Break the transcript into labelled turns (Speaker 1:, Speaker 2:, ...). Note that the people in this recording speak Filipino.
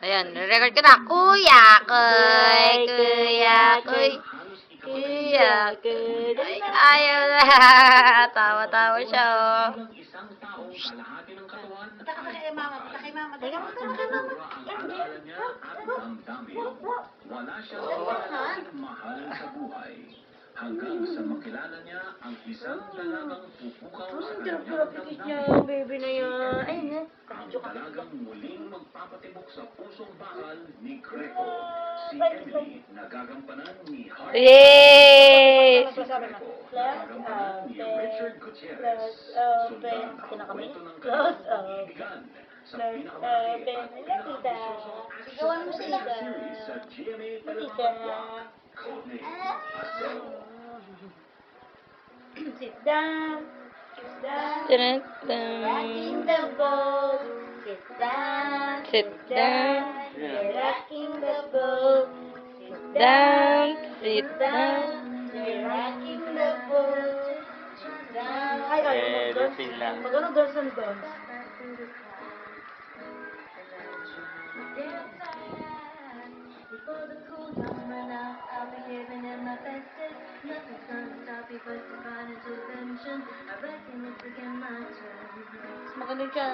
Speaker 1: Ayan, record ko na. Kuya, kuya, kuya, ay, ayaw na. Tawa-tawa siya, oh.
Speaker 2: Punta ka kay mama, punta kay mama. Teka, punta ka kay mama.
Speaker 3: Wala siyang mahal sa buhay. Hanggang sa makilala niya ang isang dalagang pupukaw sa kanyang damdamin.
Speaker 2: Baby na yan. Ayun na.
Speaker 3: Ang dalagang muling magpapatibok sa pusong bakal ni Greco. Si Emily, nagagampanan ni Harvey.
Speaker 1: Yay!
Speaker 3: Si Greco, nagagampanan ni Richard Gutierrez. Sundan ang kwento ng kanilang pag-ibigan sa pinakamalaki at pinakambisyoso
Speaker 2: Sigawan mo sila.
Speaker 3: series sa GMA Telenovela. Codename Ascend.
Speaker 2: Sit down. Sit down.
Speaker 1: Dun-dun-dun.
Speaker 2: Rocking the boat. Sit down.
Speaker 1: Sit down.
Speaker 2: You're rocking the boat. Sit
Speaker 1: Down, sit
Speaker 2: down.
Speaker 1: down.
Speaker 2: You're rocking the boat. Sit down. Ay,
Speaker 4: doon sila.
Speaker 2: Mag-ano girls and girls?
Speaker 5: Before the cool down run out, I'll be giving it my bestest. Nothing's gonna stop me but divine intervention. I reckon it's again my turn.
Speaker 2: Magaling siya.